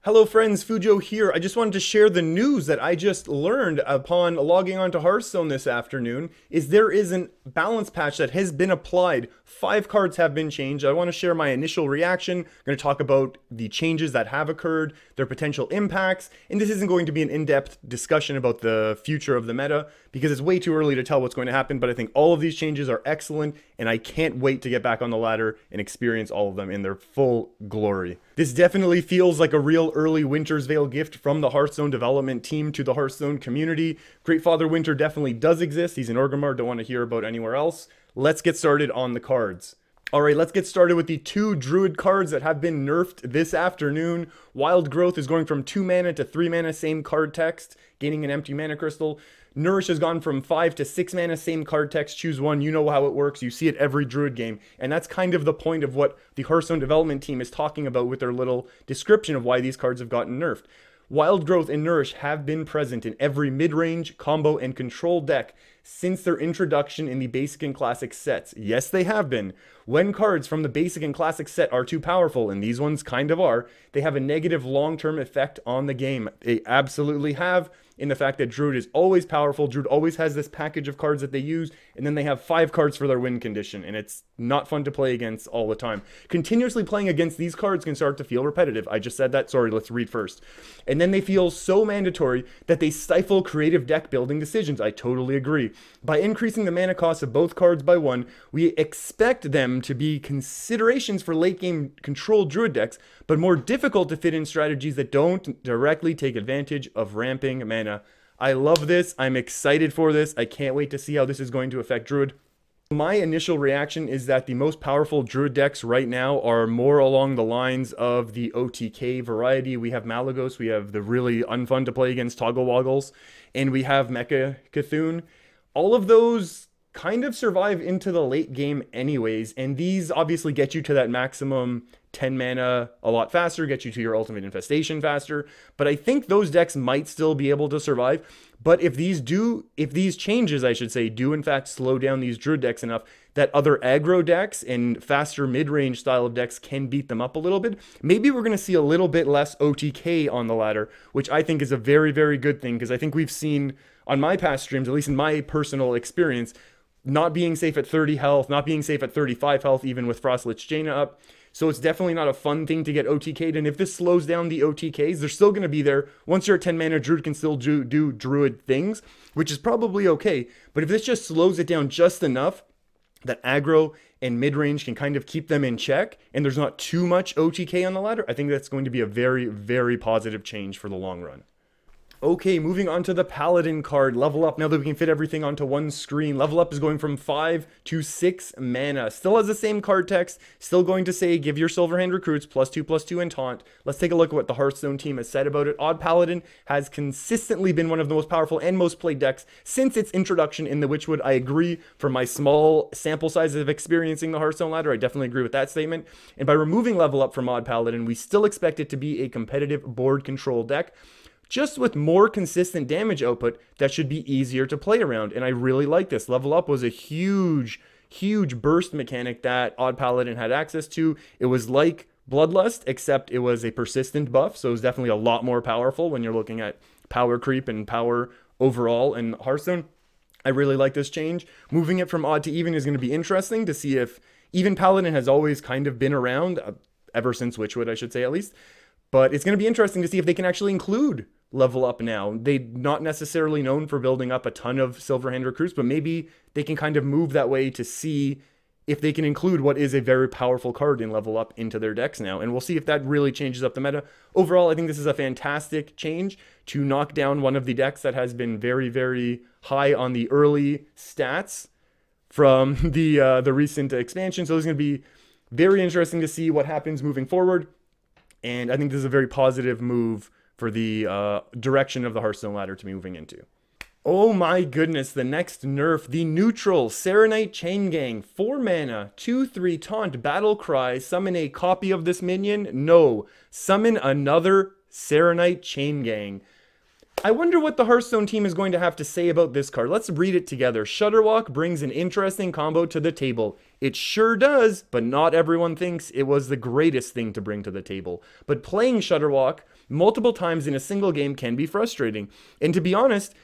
Hello friends, Fujo here. I just wanted to share the news that I just learned upon logging onto Hearthstone this afternoon, is there is a balance patch that has been applied. 5 cards have been changed. I want to share my initial reaction. I'm going to talk about the changes that have occurred, their potential impacts, and this isn't going to be an in-depth discussion about the future of the meta, because it's way too early to tell what's going to happen, but I think all of these changes are excellent, and I can't wait to get back on the ladder and experience all of them in their full glory. This definitely feels like a real early Winter's Veil gift from the Hearthstone development team to the Hearthstone community. Great Father Winter definitely does exist. He's in Orgrimmar, don't want to hear about anywhere else. Let's get started on the cards. Alright, let's get started with the 2 Druid cards that have been nerfed this afternoon. Wild Growth is going from 2 mana to 3 mana, same card text, gaining an empty mana crystal. Nourish has gone from 5 to 6 mana, same card text, choose one. You know how it works. You see it every Druid game. And that's kind of the point of what the Hearthstone development team is talking about with their little description of why these cards have gotten nerfed. Wild Growth and Nourish have been present in every mid-range, combo, and control deck since their introduction in the Basic and Classic sets. Yes, they have been. When cards from the Basic and Classic set are too powerful, and these ones kind of are, they have a negative long-term effect on the game. They absolutely have, in the fact that Druid is always powerful. Druid always has this package of cards that they use, and then they have 5 cards for their win condition, and it's not fun to play against all the time. Continuously playing against these cards can start to feel repetitive. I just said that. Sorry, let's read first. And then they feel so mandatory that they stifle creative deck building decisions. I totally agree. By increasing the mana cost of both cards by 1, we expect them to be considerations for late game controlled Druid decks, but more difficult to fit in strategies that don't directly take advantage of ramping mana. I love this. I'm excited for this. I can't wait to see how this is going to affect Druid. My initial reaction is that the most powerful Druid decks right now are more along the lines of the OTK variety. We have Malygos, we have the really unfun to play against Toggle Woggles, and we have Mecha Cthulhu. All of those kind of survive into the late game anyways, and these obviously get you to that maximum 10 mana a lot faster, get you to your ultimate infestation faster, but I think those decks might still be able to survive. But if these changes, I should say, do in fact slow down these Druid decks enough that other aggro decks and faster mid-range style of decks can beat them up a little bit, maybe we're going to see a little bit less OTK on the ladder, which I think is a very, very good thing, because I think we've seen on my past streams, at least in my personal experience, not being safe at 30 health, not being safe at 35 health, even with Frostlich Jaina up. So it's definitely not a fun thing to get OTK'd, and if this slows down the OTKs, they're still going to be there. Once you're at 10 mana, Druid can still do Druid things, which is probably okay. But if this just slows it down just enough that aggro and mid-range can kind of keep them in check, and there's not too much OTK on the ladder, I think that's going to be a very, very positive change for the long run. Okay, moving on to the Paladin card, Level Up. Now that we can fit everything onto one screen, Level Up is going from 5 to 6 mana. Still has the same card text, still going to say give your Silverhand recruits +2/+2 and taunt. Let's take a look at what the Hearthstone team has said about it. Odd Paladin has consistently been one of the most powerful and most played decks since its introduction in the Witchwood. I agree. From my small sample size of experiencing the Hearthstone ladder, I definitely agree with that statement. And by removing Level Up from Odd Paladin, we still expect it to be a competitive board control deck, just with more consistent damage output that should be easier to play around. And I really like this. Level Up was a huge burst mechanic that Odd Paladin had access to. It was like Bloodlust, except it was a persistent buff, so it was definitely a lot more powerful when you're looking at power creep and power overall in Hearthstone. I really like this change. Moving it from odd to even is going to be interesting to see if even Paladin has always kind of been around, ever since Witchwood, I should say at least. But it's going to be interesting to see if they can actually include Level Up now. They're not necessarily known for building up a ton of Silverhand recruits, but maybe they can kind of move that way to see if they can include what is a very powerful card in Level Up into their decks now. And we'll see if that really changes up the meta. Overall, I think this is a fantastic change to knock down one of the decks that has been very, very high on the early stats from the recent expansion. So it's going to be very interesting to see what happens moving forward. And I think this is a very positive move for the direction of the Hearthstone ladder to be moving into. Oh my goodness, the next nerf, the neutral Saronite Chain Gang, 4 mana, 2/3 taunt, battle cry, summon a copy of this minion? No, summon another Saronite Chain Gang. I wonder what the Hearthstone team is going to have to say about this card. Let's read it together. Shudderwock brings an interesting combo to the table. It sure does, but not everyone thinks it was the greatest thing to bring to the table. But playing Shudderwock multiple times in a single game can be frustrating. And to be honest,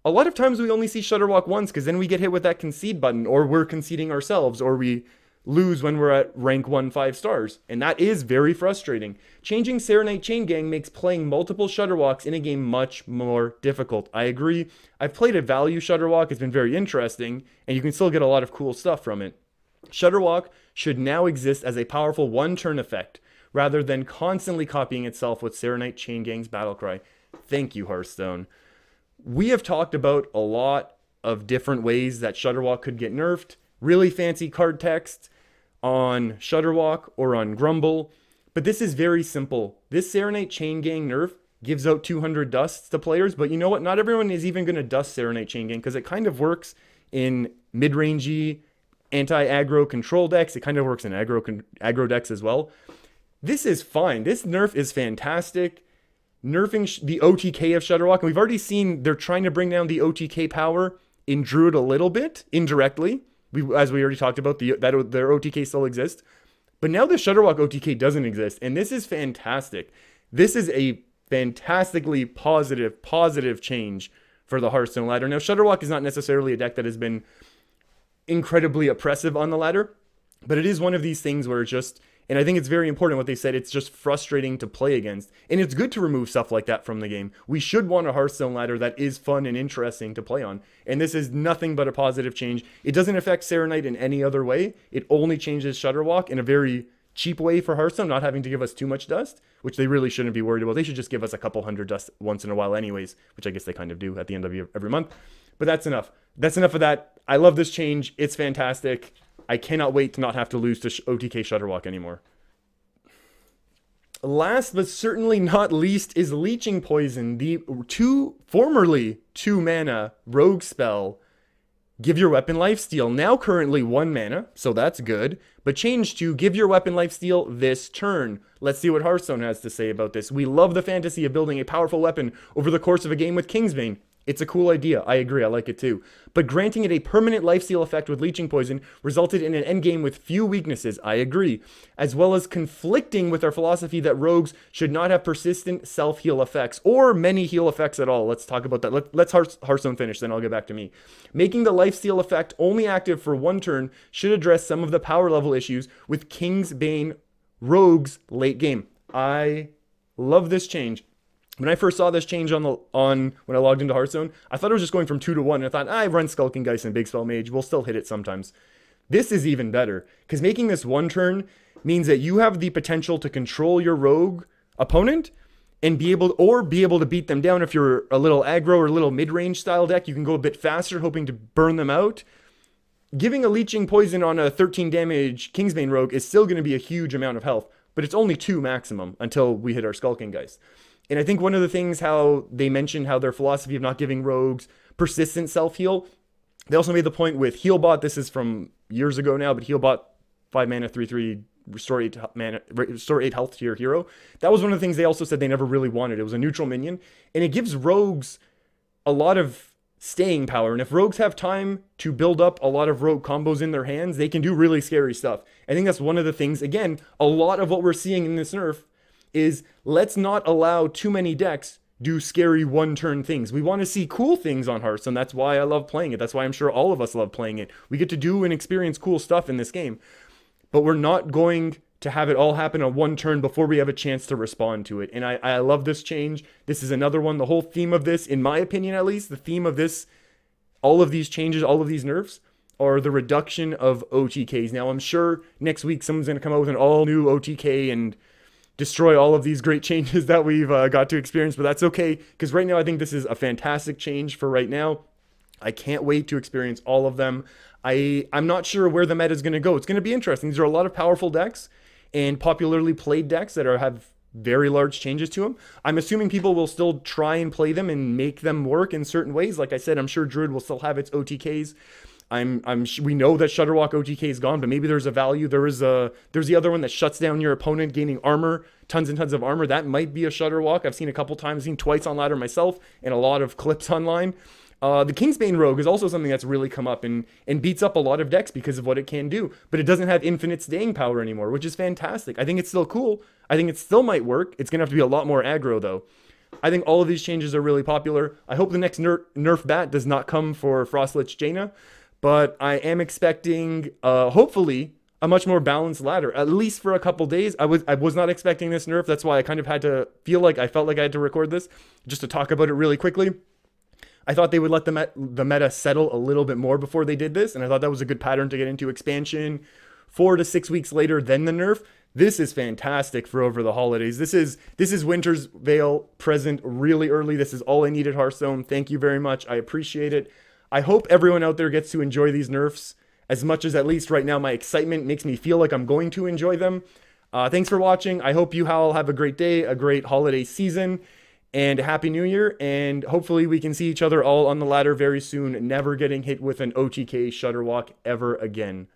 a lot of times we only see Shudderwock once because then we get hit with that concede button, or we're conceding ourselves, or we lose when we're at rank 1 5 stars. And that is very frustrating. Changing Saronite Chain Gang makes playing multiple Shudderwocks in a game much more difficult. I agree. I've played a value Shudderwock. It's been very interesting, and you can still get a lot of cool stuff from it. Shudderwock should now exist as a powerful one-turn effect, rather than constantly copying itself with Saronite Chain Gang's battlecry. Thank you, Hearthstone. We have talked about a lot of different ways that Shudderwock could get nerfed. Really fancy card text on Shudderwock or on Grumble. But this is very simple. This Saronite Chain Gang nerf gives out 200 dusts to players. But you know what? Not everyone is even going to dust Saronite Chain Gang because it kind of works in mid-rangey, anti-aggro control decks. It kind of works in aggro decks as well. This is fine. This nerf is fantastic. Nerfing the OTK of Shudderwock, and we've already seen they're trying to bring down the OTK power in Druid a little bit, indirectly. As we already talked about, that their OTK still exists. But now the Shudderwock OTK doesn't exist, and this is fantastic. This is a fantastically positive change for the Hearthstone ladder. Now, Shudderwock is not necessarily a deck that has been incredibly oppressive on the ladder, but it is one of these things where it's just... And I think it's very important what they said. It's just frustrating to play against. And it's good to remove stuff like that from the game. We should want a Hearthstone ladder that is fun and interesting to play on. And this is nothing but a positive change. It doesn't affect Saronite in any other way. It only changes Shudderwock in a very cheap way for Hearthstone, not having to give us too much dust, which they really shouldn't be worried about. They should just give us a couple hundred dust once in a while anyways, which I guess they kind of do at the end of every month. But that's enough. That's enough of that. I love this change. It's fantastic. I cannot wait to not have to lose to OTK Shudderwock anymore. Last but certainly not least is Leeching Poison, the formerly 2-mana rogue spell. Give your weapon lifesteal, now currently 1 mana, so that's good, but change to give your weapon lifesteal this turn. Let's see what Hearthstone has to say about this. We love the fantasy of building a powerful weapon over the course of a game with Kingsbane. It's a cool idea. I agree. I like it too. But granting it a permanent lifesteal effect with Leeching Poison resulted in an endgame with few weaknesses. I agree. As well as conflicting with our philosophy that rogues should not have persistent self-heal effects or many heal effects at all. Let's talk about that. Let's Hearthstone finish, then I'll get back to me. Making the lifesteal effect only active for 1 turn should address some of the power level issues with Kingsbane rogues late game. I love this change. When I first saw this change when I logged into Hearthstone, I thought it was just going from 2 to 1, and I thought, I run Skulking Geist and Big Spell Mage, we'll still hit it sometimes. This is even better, because making this 1 turn means that you have the potential to control your rogue opponent and be able to beat them down. If you're a little aggro or a little mid-range style deck, you can go a bit faster, hoping to burn them out. Giving a Leeching Poison on a 13 damage Kingsbane rogue is still going to be a huge amount of health, but it's only 2 maximum until we hit our Skulking Geist. And I think one of the things how they mentioned how their philosophy of not giving rogues persistent self-heal, they also made the point with Healbot, this is from years ago now, but Healbot 5 mana, 3/3, restore 8 mana, restore 8 health to your hero. That was one of the things they also said they never really wanted. It was a neutral minion, and it gives rogues a lot of staying power. And if rogues have time to build up a lot of rogue combos in their hands, they can do really scary stuff. I think that's one of the things, again, a lot of what we're seeing in this nerf is let's not allow too many decks do scary 1-turn things. We want to see cool things on Hearthstone. That's why I love playing it. That's why I'm sure all of us love playing it. We get to do and experience cool stuff in this game. But we're not going to have it all happen on 1 turn before we have a chance to respond to it. And I love this change. This is another one. The whole theme of this, in my opinion at least, the theme of this, all of these changes, all of these nerfs, are the reduction of OTKs. Now, I'm sure next week someone's going to come out with an all-new OTK and destroy all of these great changes that we've got to experience, but that's okay, because right now I think this is a fantastic change for right now. I can't wait to experience all of them. I'm not sure where the meta is going to go. It's going to be interesting. These are a lot of powerful decks and popularly played decks that have very large changes to them. I'm assuming people will still try and play them and make them work in certain ways. Like I said, I'm sure Druid will still have its OTKs. We know that Shudderwock OTK is gone, but maybe there's a value. There's the other one that shuts down your opponent, gaining armor, tons and tons of armor. That might be a Shudderwock. I've seen a couple times, seen twice on ladder myself, and a lot of clips online. The Kingsbane Rogue is also something that's really come up and beats up a lot of decks because of what it can do, but it doesn't have infinite staying power anymore, which is fantastic. I think it's still cool. I think it still might work. It's going to have to be a lot more aggro, though. I think all of these changes are really popular. I hope the next nerf bat does not come for Frostlich Jaina, but I am expecting, hopefully, a much more balanced ladder, at least for a couple days. I was not expecting this nerf. That's why I kind of had to I felt like I had to record this just to talk about it really quickly. I thought they would let the meta settle a little bit more before they did this, and I thought that was a good pattern to get into expansion 4 to 6 weeks later than the nerf. This is fantastic for over the holidays. This is Winter's Veil present really early. This is all I needed, Hearthstone. Thank you very much. I appreciate it. I hope everyone out there gets to enjoy these nerfs as much as, at least right now, my excitement makes me feel like I'm going to enjoy them. Thanks for watching. I hope you all have a great day, a great holiday season, and a Happy New Year. And hopefully we can see each other all on the ladder very soon, never getting hit with an OTK Shudderwock ever again.